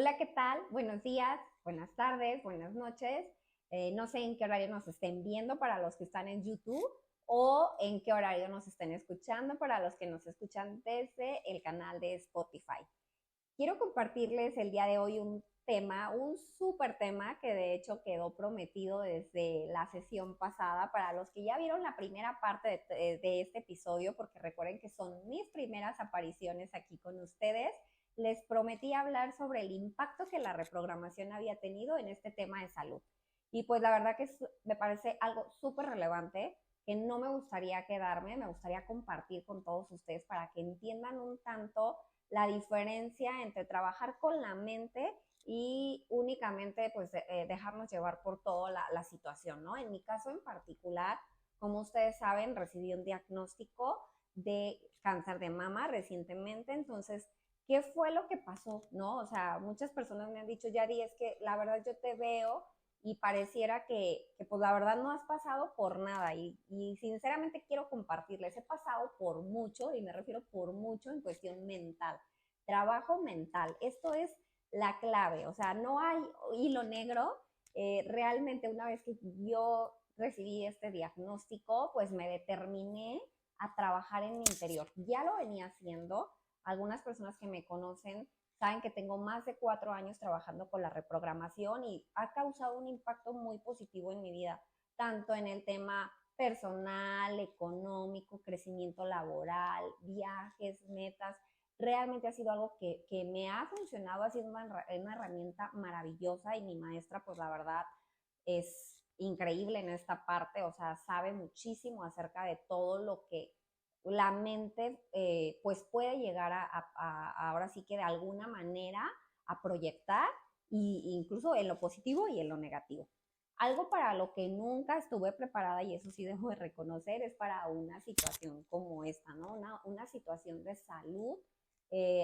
Hola, ¿qué tal? Buenos días, buenas tardes, buenas noches. No sé en qué horario nos estén viendo para los que están en YouTube o en qué horario nos estén escuchando para los que nos escuchan desde el canal de Spotify. Quiero compartirles el día de hoy un tema, un súper tema que de hecho quedó prometido desde la sesión pasada para los que ya vieron la primera parte de este episodio, porque recuerden que son mis primeras apariciones aquí con ustedes. Les prometí hablar sobre el impacto que la reprogramación había tenido en este tema de salud. Y pues la verdad que me parece algo súper relevante que no me gustaría quedarme, me gustaría compartir con todos ustedes para que entiendan un tanto la diferencia entre trabajar con la mente y únicamente pues dejarnos llevar por toda la situación, ¿no? En mi caso en particular, como ustedes saben, recibí un diagnóstico de cáncer de mama recientemente, entonces, ¿qué fue lo que pasó? ¿No? O sea, muchas personas me han dicho, Yari, es que la verdad yo te veo y pareciera que pues la verdad no has pasado por nada y sinceramente quiero compartirles, he pasado por mucho y me refiero por mucho en cuestión mental, trabajo mental, esto es la clave, o sea, no hay hilo negro, realmente una vez que yo recibí este diagnóstico, pues me determiné a trabajar en mi interior, ya lo venía haciendo, algunas personas que me conocen saben que tengo más de 4 años trabajando con la reprogramación y ha causado un impacto muy positivo en mi vida, tanto en el tema personal, económico, crecimiento laboral, viajes, metas. Realmente ha sido algo que me ha funcionado, ha sido una herramienta maravillosa y mi maestra, pues la verdad, es increíble en esta parte, o sea, sabe muchísimo acerca de todo lo que la mente pues puede llegar ahora sí que de alguna manera a proyectar y incluso en lo positivo y en lo negativo. Algo para lo que nunca estuve preparada, y eso sí debo de reconocer, es para una situación como esta, ¿no? Una situación de salud.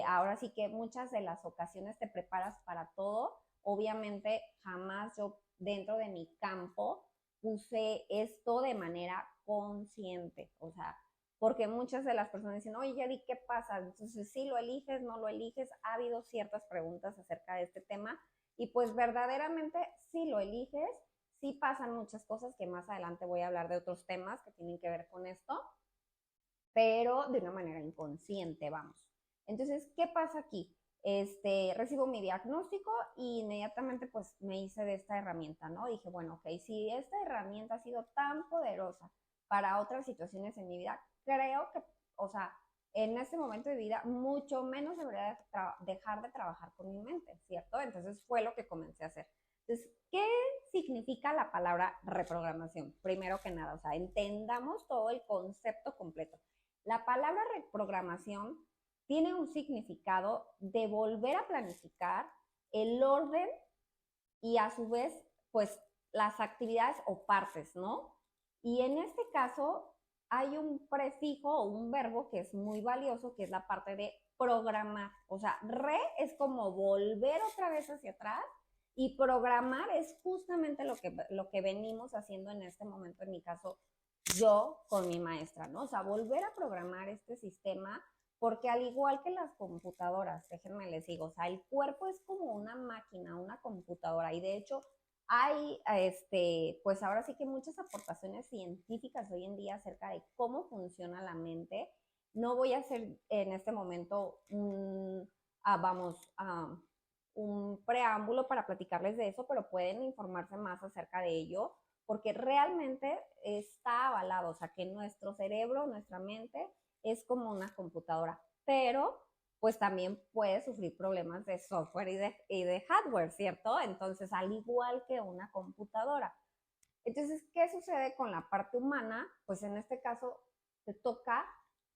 Ahora sí que muchas de las ocasiones te preparas para todo. Obviamente jamás yo dentro de mi campo puse esto de manera consciente, o sea, porque muchas de las personas dicen, oye, Yadi, ¿qué pasa? Entonces, ¿sí lo eliges, no lo eliges? Ha habido ciertas preguntas acerca de este tema y pues verdaderamente sí lo eliges, sí pasan muchas cosas que más adelante voy a hablar de otros temas que tienen que ver con esto, pero de una manera inconsciente, vamos. Entonces, ¿qué pasa aquí? Recibo mi diagnóstico y inmediatamente pues me hice de esta herramienta, ¿no? Dije, bueno, ok, si esta herramienta ha sido tan poderosa para otras situaciones en mi vida, creo que, o sea, en este momento de vida, mucho menos debería dejar de trabajar con mi mente, ¿cierto? Entonces fue lo que comencé a hacer. Entonces, ¿qué significa la palabra reprogramación? Primero que nada, o sea, entendamos todo el concepto completo. La palabra reprogramación tiene un significado de volver a planificar el orden y a su vez, pues, las actividades o partes, ¿no? Y en este caso hay un prefijo o un verbo que es muy valioso, que es la parte de programar. O sea, es como volver otra vez hacia atrás y programar es justamente lo que venimos haciendo en este momento, en mi caso, yo con mi maestra, ¿no? O sea, volver a programar este sistema, porque al igual que las computadoras, déjenme les digo, o sea, el cuerpo es como una máquina, una computadora, y de hecho hay, pues ahora sí que muchas aportaciones científicas hoy en día acerca de cómo funciona la mente. No voy a hacer en este momento un preámbulo para platicarles de eso, pero pueden informarse más acerca de ello porque realmente está avalado, o sea, que nuestro cerebro, nuestra mente es como una computadora, pero pues también puede sufrir problemas de software y de hardware, ¿cierto? Entonces, al igual que una computadora. Entonces, ¿qué sucede con la parte humana? Pues en este caso te toca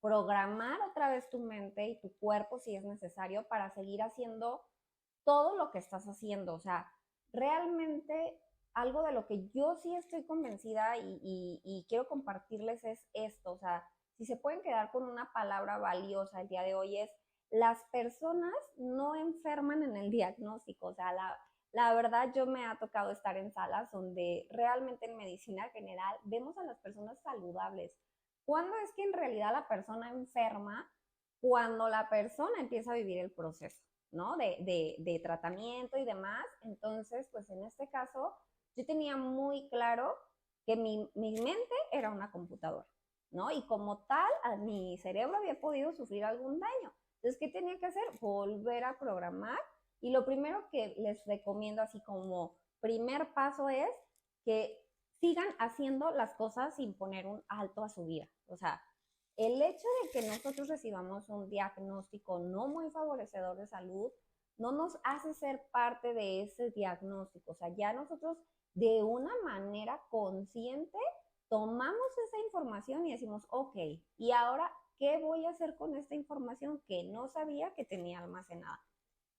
programar otra vez tu mente y tu cuerpo si es necesario para seguir haciendo todo lo que estás haciendo. O sea, realmente algo de lo que yo sí estoy convencida y quiero compartirles es esto. O sea, si se pueden quedar con una palabra valiosa el día de hoy es, las personas no enferman en el diagnóstico. O sea, la verdad yo me ha tocado estar en salas donde realmente en medicina general vemos a las personas saludables. ¿Cuándo es que en realidad la persona enferma? Cuando la persona empieza a vivir el proceso. ¿no? De tratamiento y demás. Entonces, pues en este caso, yo tenía muy claro que mi mente era una computadora, ¿no? Y como tal, a mi cerebro había podido sufrir algún daño. Entonces, ¿qué tenía que hacer? Volver a programar. Y lo primero que les recomiendo, así como primer paso, es que sigan haciendo las cosas sin poner un alto a su vida. O sea, el hecho de que nosotros recibamos un diagnóstico no muy favorecedor de salud no nos hace ser parte de ese diagnóstico. O sea, ya nosotros de una manera consciente tomamos esa información y decimos, ok, ¿y ahora qué voy a hacer con esta información que no sabía que tenía almacenada?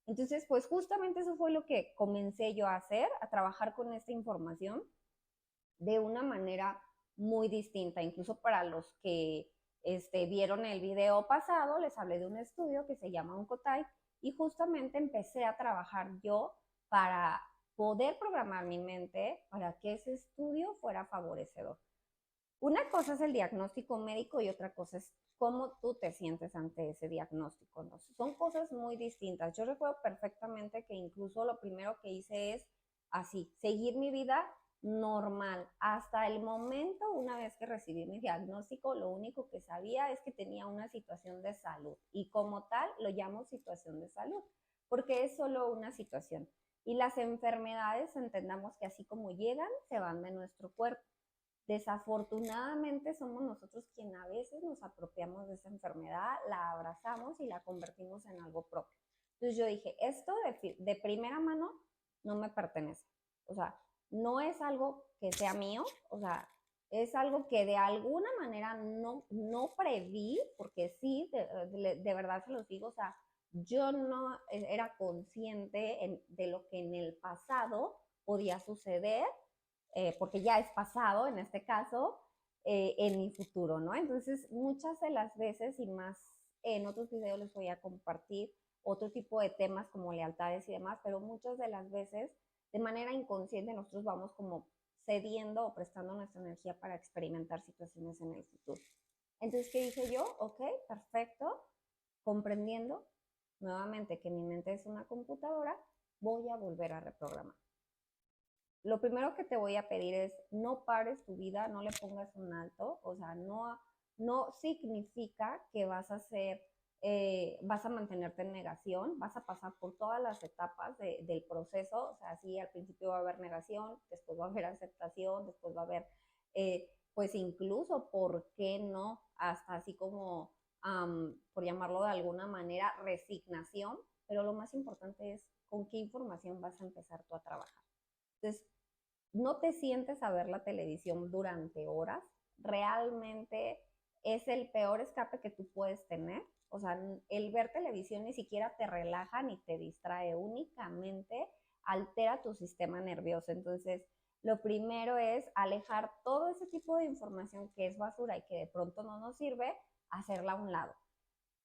Entonces, pues justamente eso fue lo que comencé yo a hacer, a trabajar con esta información de una manera muy distinta. Incluso para los que vieron el video pasado, les hablé de un estudio que se llama Oncotype y justamente empecé a trabajar yo para poder programar mi mente para que ese estudio fuera favorecedor. Una cosa es el diagnóstico médico y otra cosa es cómo tú te sientes ante ese diagnóstico, ¿no? Son cosas muy distintas. Yo recuerdo perfectamente que incluso lo primero que hice es así, seguir mi vida normal. Hasta el momento, una vez que recibí mi diagnóstico, lo único que sabía es que tenía una situación de salud y como tal lo llamo situación de salud, porque es solo una situación. Y las enfermedades, entendamos que así como llegan, se van de nuestro cuerpo. Desafortunadamente somos nosotros quienes a veces nos apropiamos de esa enfermedad, la abrazamos y la convertimos en algo propio. Entonces yo dije, esto de primera mano no me pertenece. O sea, no es algo que sea mío, o sea, es algo que de alguna manera no preví, porque sí, de verdad se los digo, o sea, yo no era consciente de lo que en el pasado podía suceder porque ya es pasado en este caso, en mi futuro, ¿no? Entonces, muchas de las veces y más en otros videos les voy a compartir otro tipo de temas como lealtades y demás, pero muchas de las veces de manera inconsciente nosotros vamos como cediendo o prestando nuestra energía para experimentar situaciones en el futuro. Entonces, ¿qué dije yo? Ok, perfecto, comprendiendo nuevamente que mi mente es una computadora, voy a volver a reprogramar. Lo primero que te voy a pedir es no pares tu vida, no le pongas un alto, o sea, no significa que vas a ser, vas a mantenerte en negación, vas a pasar por todas las etapas del proceso, o sea, sí, al principio va a haber negación, después va a haber aceptación, después va a haber, pues incluso, ¿por qué no? Hasta así como, por llamarlo de alguna manera, resignación, pero lo más importante es con qué información vas a empezar tú a trabajar. Entonces, no te sientes a ver la televisión durante horas, realmente es el peor escape que tú puedes tener. O sea, el ver televisión ni siquiera te relaja ni te distrae, únicamente altera tu sistema nervioso. Entonces, lo primero es alejar todo ese tipo de información que es basura y que de pronto no nos sirve, hacerla a un lado.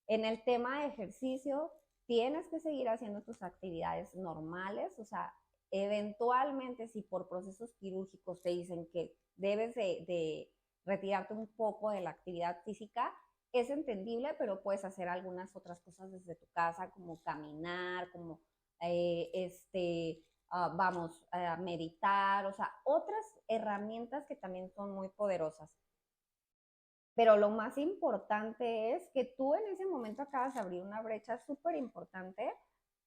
En el tema de ejercicio, tienes que seguir haciendo tus actividades normales, o sea, eventualmente si por procesos quirúrgicos te dicen que debes de retirarte un poco de la actividad física, es entendible, pero puedes hacer algunas otras cosas desde tu casa, como caminar, como vamos a meditar, o sea, otras herramientas que también son muy poderosas. Pero lo más importante es que tú en ese momento acabas de abrir una brecha súper importante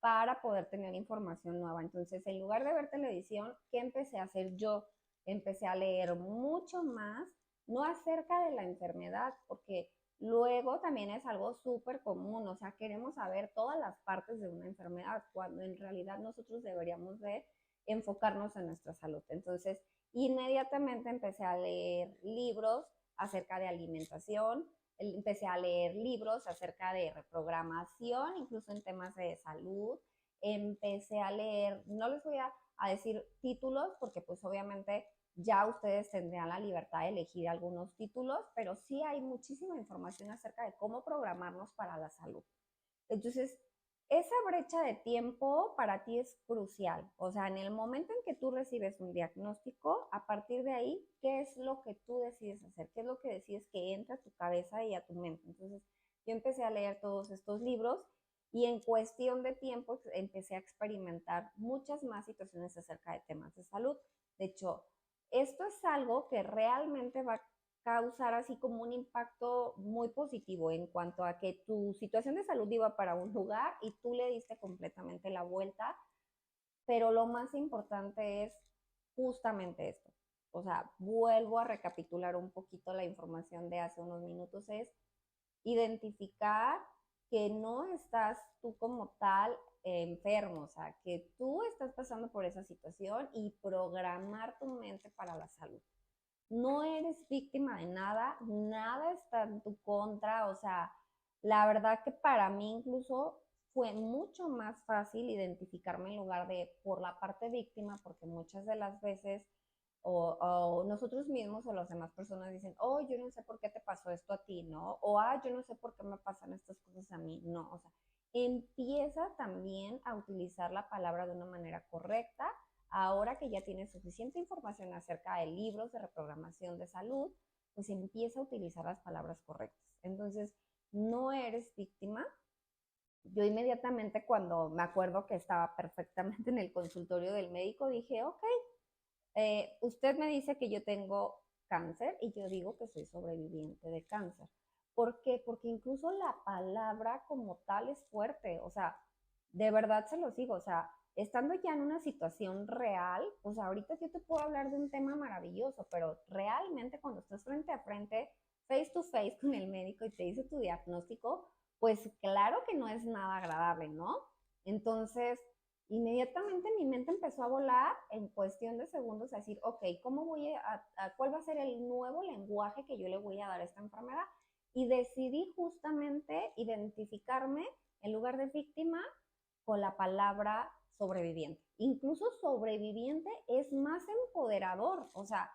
para poder tener información nueva. Entonces, en lugar de ver televisión, ¿qué empecé a hacer yo? Empecé a leer mucho más, no acerca de la enfermedad, porque luego también es algo súper común, o sea, queremos saber todas las partes de una enfermedad, cuando en realidad nosotros deberíamos de enfocarnos en nuestra salud. Entonces, inmediatamente empecé a leer libros acerca de alimentación, empecé a leer libros acerca de reprogramación, incluso en temas de salud, empecé a leer, no les voy a decir títulos porque pues obviamente ya ustedes tendrían la libertad de elegir algunos títulos, pero sí hay muchísima información acerca de cómo programarnos para la salud. Entonces, esa brecha de tiempo para ti es crucial. O sea, en el momento en que tú recibes un diagnóstico, a partir de ahí, ¿qué es lo que tú decides hacer? ¿Qué es lo que decides que entra a tu cabeza y a tu mente? Entonces, yo empecé a leer todos estos libros Y en cuestión de tiempo empecé a experimentar muchas más situaciones acerca de temas de salud. De hecho, esto es algo que realmente va a causar así como un impacto muy positivo en cuanto a que tu situación de salud iba para un lugar y tú le diste completamente la vuelta, pero lo más importante es justamente esto. O sea, vuelvo a recapitular un poquito la información de hace unos minutos, es identificar que no estás tú como tal enfermo, o sea, que tú estás pasando por esa situación y programar tu mente para la salud. No eres víctima de nada, nada está en tu contra, o sea, la verdad que para mí incluso fue mucho más fácil identificarme en lugar de por la parte víctima, porque muchas de las veces o nosotros mismos o las demás personas dicen, oh, yo no sé por qué te pasó esto a ti, ¿no? O, yo no sé por qué me pasan estas cosas a mí, no, o sea, empieza también a utilizar la palabra de una manera correcta. Ahora que ya tienes suficiente información acerca de libros de reprogramación de salud, pues empieza a utilizar las palabras correctas. Entonces, no eres víctima. Yo inmediatamente cuando me acuerdo que estaba perfectamente en el consultorio del médico, dije, ok, usted me dice que yo tengo cáncer y yo digo que soy sobreviviente de cáncer. ¿Por qué? Porque incluso la palabra como tal es fuerte, o sea, de verdad se los digo, o sea, estando ya en una situación real, o sea, ahorita yo te puedo hablar de un tema maravilloso, pero realmente cuando estás frente a frente, face to face con el médico y te dice tu diagnóstico, pues claro que no es nada agradable, ¿no? Entonces, inmediatamente mi mente empezó a volar en cuestión de segundos a decir, ok, ¿cómo voy cuál va a ser el nuevo lenguaje que yo le voy a dar a esta enfermedad? Y decidí justamente identificarme en lugar de víctima con la palabra sobreviviente. Incluso sobreviviente es más empoderador. O sea,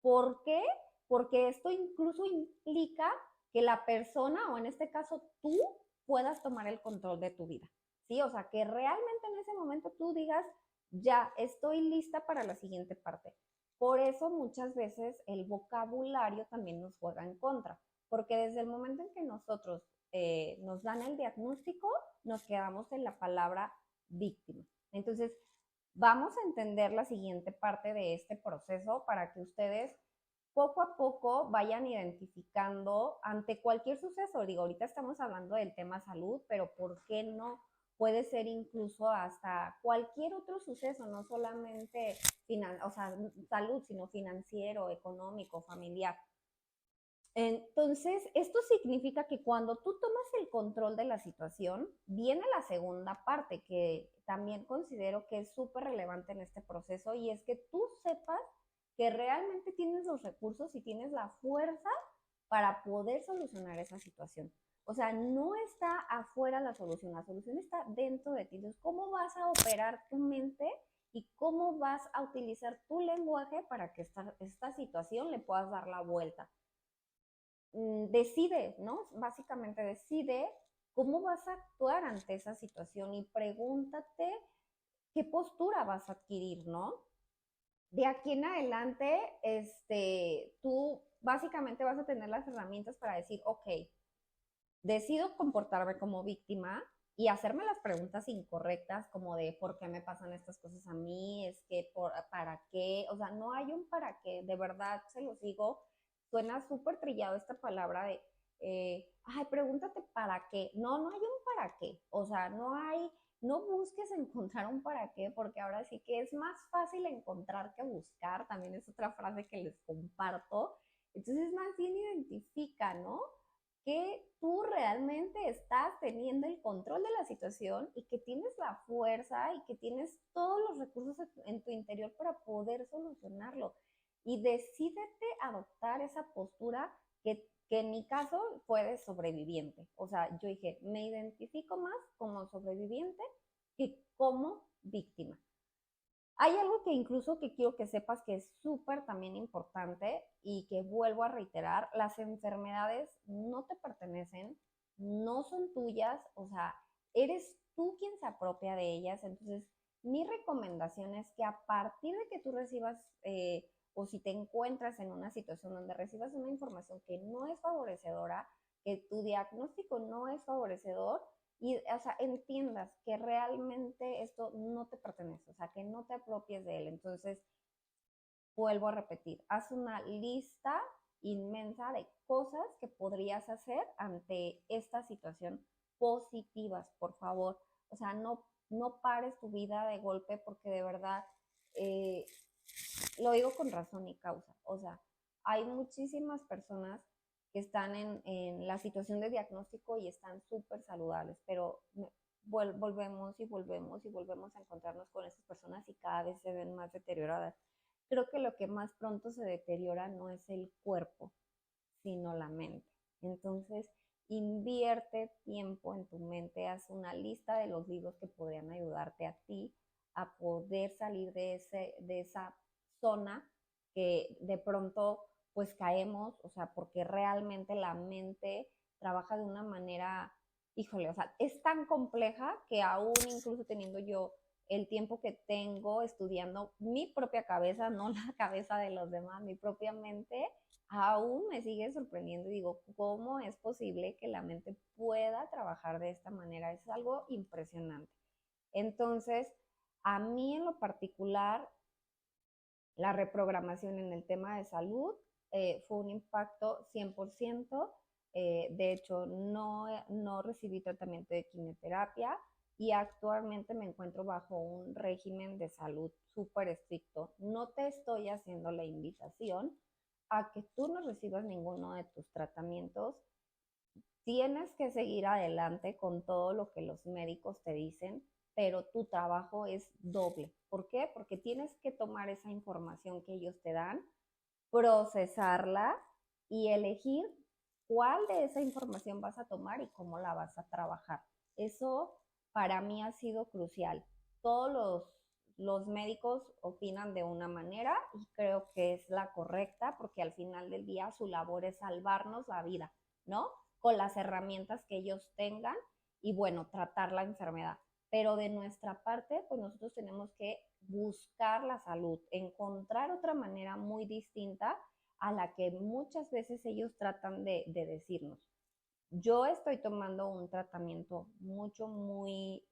¿por qué? Porque esto incluso implica que la persona, o en este caso tú, puedas tomar el control de tu vida. ¿Sí? O sea, que realmente en ese momento tú digas, ya estoy lista para la siguiente parte. Por eso muchas veces el vocabulario también nos juega en contra, porque desde el momento en que nosotros nos dan el diagnóstico, nos quedamos en la palabra víctima. Entonces, vamos a entender la siguiente parte de este proceso para que ustedes poco a poco vayan identificando ante cualquier suceso. Digo, ahorita estamos hablando del tema salud, pero ¿por qué no? Puede ser incluso hasta cualquier otro suceso, no solamente o sea, salud, sino financiero, económico, familiar. Entonces, esto significa que cuando tú tomas el control de la situación, viene la segunda parte que también considero que es súper relevante en este proceso y es que tú sepas que realmente tienes los recursos y tienes la fuerza para poder solucionar esa situación. O sea, no está afuera la solución está dentro de ti. Entonces, ¿cómo vas a operar tu mente y cómo vas a utilizar tu lenguaje para que esta situación le puedas dar la vuelta? Decide, ¿no? Básicamente decide cómo vas a actuar ante esa situación y pregúntate qué postura vas a adquirir, ¿no? De aquí en adelante, tú básicamente vas a tener las herramientas para decir, ok, decido comportarme como víctima y hacerme las preguntas incorrectas como de por qué me pasan estas cosas a mí, es que para qué, o sea, no hay un para qué, de verdad se los digo, suena súper trillado esta palabra de, ay, pregúntate para qué, no hay un para qué, o sea, no busques encontrar un para qué, porque ahora sí que es más fácil encontrar que buscar, también es otra frase que les comparto, entonces más bien identifica, ¿no? Que tú realmente estás teniendo el control de la situación y que tienes la fuerza y que tienes todos los recursos en tu interior para poder solucionarlo. Y decídete adoptar esa postura que en mi caso fue de sobreviviente. O sea, yo dije, me identifico más como sobreviviente que como víctima. Hay algo que incluso que quiero que sepas que es súper también importante y que vuelvo a reiterar, las enfermedades no te pertenecen, no son tuyas, o sea, eres tú quien se apropia de ellas. Entonces, mi recomendación es que a partir de que tú recibas o si te encuentras en una situación donde recibas una información que no es favorecedora, que tu diagnóstico no es favorecedor, y, o sea, entiendas que realmente esto no te pertenece, o sea, que no te apropies de él. Entonces, vuelvo a repetir, haz una lista inmensa de cosas que podrías hacer ante esta situación positivas, por favor. O sea, no pares tu vida de golpe porque de verdad, eh, lo digo con razón y causa. O sea, hay muchísimas personas que están en la situación de diagnóstico y están súper saludables, pero volvemos y volvemos y volvemos a encontrarnos con esas personas y cada vez se ven más deterioradas. Creo que lo que más pronto se deteriora no es el cuerpo, sino la mente. Entonces, invierte tiempo en tu mente, haz una lista de los libros que podrían ayudarte a ti a poder salir de esa zona que de pronto pues caemos, o sea, porque realmente la mente trabaja de una manera, híjole, o sea, es tan compleja que aún incluso teniendo yo el tiempo que tengo estudiando mi propia cabeza, no la cabeza de los demás, mi propia mente, aún me sigue sorprendiendo y digo, ¿cómo es posible que la mente pueda trabajar de esta manera? Es algo impresionante. Entonces, a mí en lo particular, la reprogramación en el tema de salud fue un impacto 100%. De hecho, no recibí tratamiento de quimioterapia y actualmente me encuentro bajo un régimen de salud súper estricto. No te estoy haciendo la invitación a que tú no recibas ninguno de tus tratamientos. Tienes que seguir adelante con todo lo que los médicos te dicen, pero tu trabajo es doble. ¿Por qué? Porque tienes que tomar esa información que ellos te dan, procesarla y elegir cuál de esa información vas a tomar y cómo la vas a trabajar. Eso para mí ha sido crucial. Todos los médicos opinan de una manera y creo que es la correcta porque al final del día su labor es salvarnos la vida, ¿no? Con las herramientas que ellos tengan y bueno, tratar la enfermedad. Pero de nuestra parte, pues nosotros tenemos que buscar la salud, encontrar otra manera muy distinta a la que muchas veces ellos tratan de decirnos. Yo estoy tomando un tratamiento muy,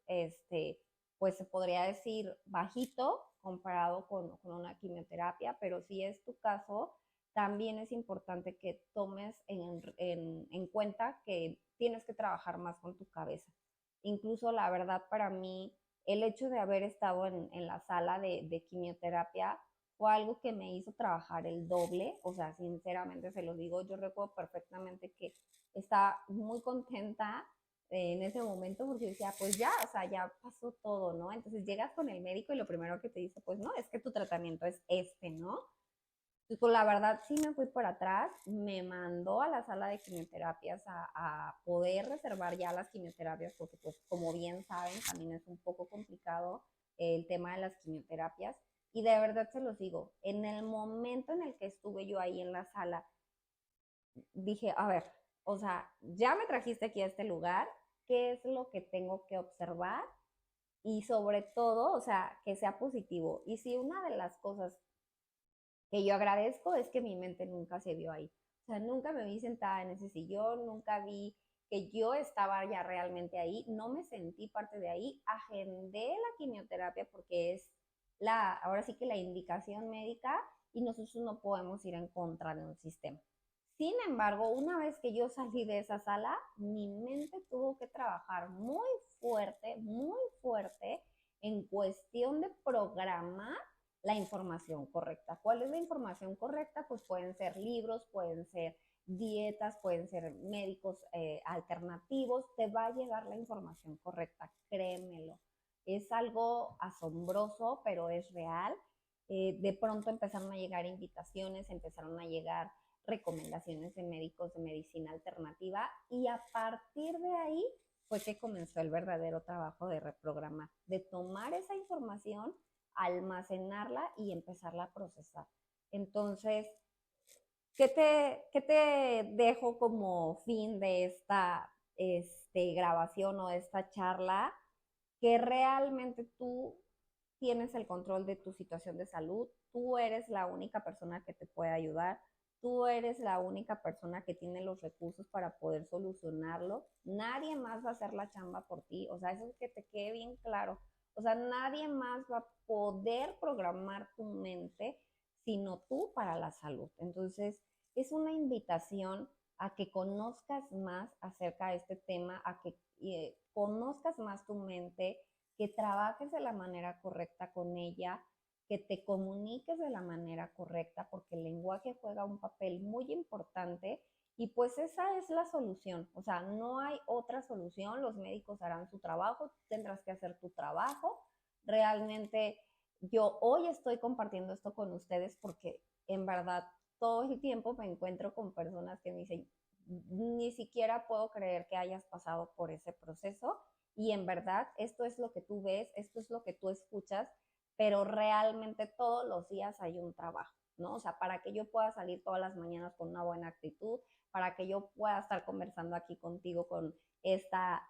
pues se podría decir bajito comparado con una quimioterapia, pero si es tu caso, también es importante que tomes en cuenta que tienes que trabajar más con tu cabeza. Incluso la verdad para mí, el hecho de haber estado en la sala de quimioterapia fue algo que me hizo trabajar el doble, o sea, sinceramente se lo digo, yo recuerdo perfectamente que estaba muy contenta en ese momento porque decía, pues ya, o sea, ya pasó todo, ¿no? Entonces llegas con el médico y lo primero que te dice, pues no, es que tu tratamiento es este, ¿no? Y pues la verdad sí me fui por atrás, me mandó a la sala de quimioterapias a poder reservar ya las quimioterapias, porque pues como bien saben, también es un poco complicado el tema de las quimioterapias. Y de verdad se los digo, en el momento en el que estuve yo ahí en la sala, dije, a ver, o sea, ya me trajiste aquí a este lugar, ¿qué es lo que tengo que observar? Y sobre todo, o sea, que sea positivo. Y si una de las cosas que yo agradezco es que mi mente nunca se vio ahí. O sea, nunca me vi sentada en ese sillón, nunca vi que yo estaba ya realmente ahí, no me sentí parte de ahí, agendé la quimioterapia porque es ahora sí que la indicación médica y nosotros no podemos ir en contra de un sistema. Sin embargo, una vez que yo salí de esa sala, mi mente tuvo que trabajar muy fuerte en cuestión de programar la información correcta. ¿Cuál es la información correcta? Pues pueden ser libros, pueden ser dietas, pueden ser médicos alternativos, te va a llegar la información correcta, créemelo. Es algo asombroso, pero es real. De pronto empezaron a llegar invitaciones, empezaron a llegar recomendaciones de médicos de medicina alternativa y a partir de ahí fue que comenzó el verdadero trabajo de reprogramar, de tomar esa información, almacenarla y empezarla a procesar. Entonces, ¿qué te dejo como fin de esta grabación o de esta charla? Que realmente tú tienes el control de tu situación de salud, tú eres la única persona que te puede ayudar, tú eres la única persona que tiene los recursos para poder solucionarlo. Nadie más va a hacer la chamba por ti. O sea, eso es que te quede bien claro. O sea, nadie más va a poder programar tu mente sino tú para la salud. Entonces, es una invitación a que conozcas más acerca de este tema, a que conozcas más tu mente, que trabajes de la manera correcta con ella, que te comuniques de la manera correcta, porque el lenguaje juega un papel muy importante y pues esa es la solución. O sea, no hay otra solución, los médicos harán su trabajo, tendrás que hacer tu trabajo. Realmente yo hoy estoy compartiendo esto con ustedes porque en verdad todo el tiempo me encuentro con personas que me dicen, ni siquiera puedo creer que hayas pasado por ese proceso y en verdad esto es lo que tú ves, esto es lo que tú escuchas, pero realmente todos los días hay un trabajo, ¿no? O sea, para que yo pueda salir todas las mañanas con una buena actitud, para que yo pueda estar conversando aquí contigo con esta,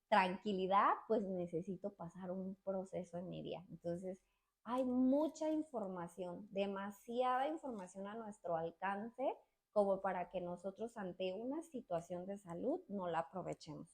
tranquilidad, pues necesito pasar un proceso en mi día. Entonces, hay mucha información, demasiada información a nuestro alcance como para que nosotros ante una situación de salud no la aprovechemos.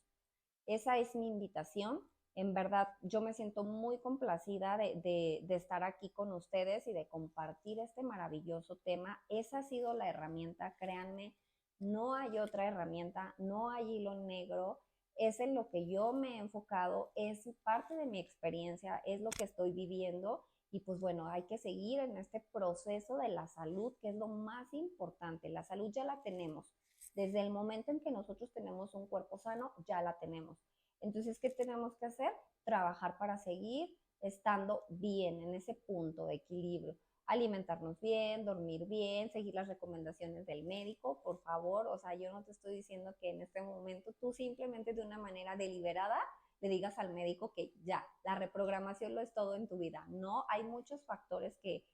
Esa es mi invitación. En verdad, yo me siento muy complacida de estar aquí con ustedes y de compartir este maravilloso tema. Esa ha sido la herramienta, créanme, no hay otra herramienta, no hay hilo negro. Es en lo que yo me he enfocado, es parte de mi experiencia, es lo que estoy viviendo y pues bueno, hay que seguir en este proceso de la salud, que es lo más importante. La salud ya la tenemos. Desde el momento en que nosotros tenemos un cuerpo sano, ya la tenemos. Entonces, ¿qué tenemos que hacer? Trabajar para seguir estando bien en ese punto de equilibrio. Alimentarnos bien, dormir bien, seguir las recomendaciones del médico, por favor. O sea, yo no te estoy diciendo que en este momento tú simplemente de una manera deliberada le digas al médico que ya, la reprogramación lo es todo en tu vida. No, hay muchos factores que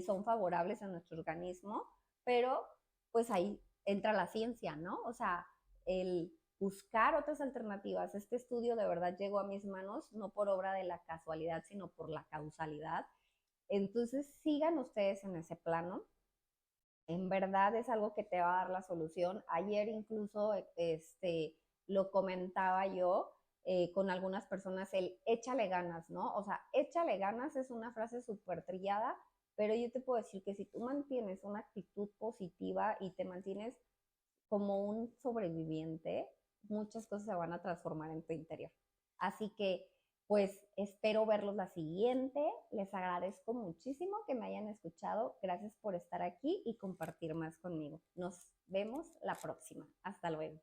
son favorables a nuestro organismo, pero pues ahí entra la ciencia, ¿no? O sea, el buscar otras alternativas. Este estudio de verdad llegó a mis manos no por obra de la casualidad, sino por la causalidad. Entonces, sigan ustedes en ese plano. En verdad es algo que te va a dar la solución. Ayer incluso lo comentaba yo con algunas personas, el échale ganas, ¿no? O sea, échale ganas es una frase súper trillada, pero yo te puedo decir que si tú mantienes una actitud positiva y te mantienes como un sobreviviente, muchas cosas se van a transformar en tu interior. Así que, pues, espero verlos la siguiente. Les agradezco muchísimo que me hayan escuchado. Gracias por estar aquí y compartir más conmigo. Nos vemos la próxima. Hasta luego.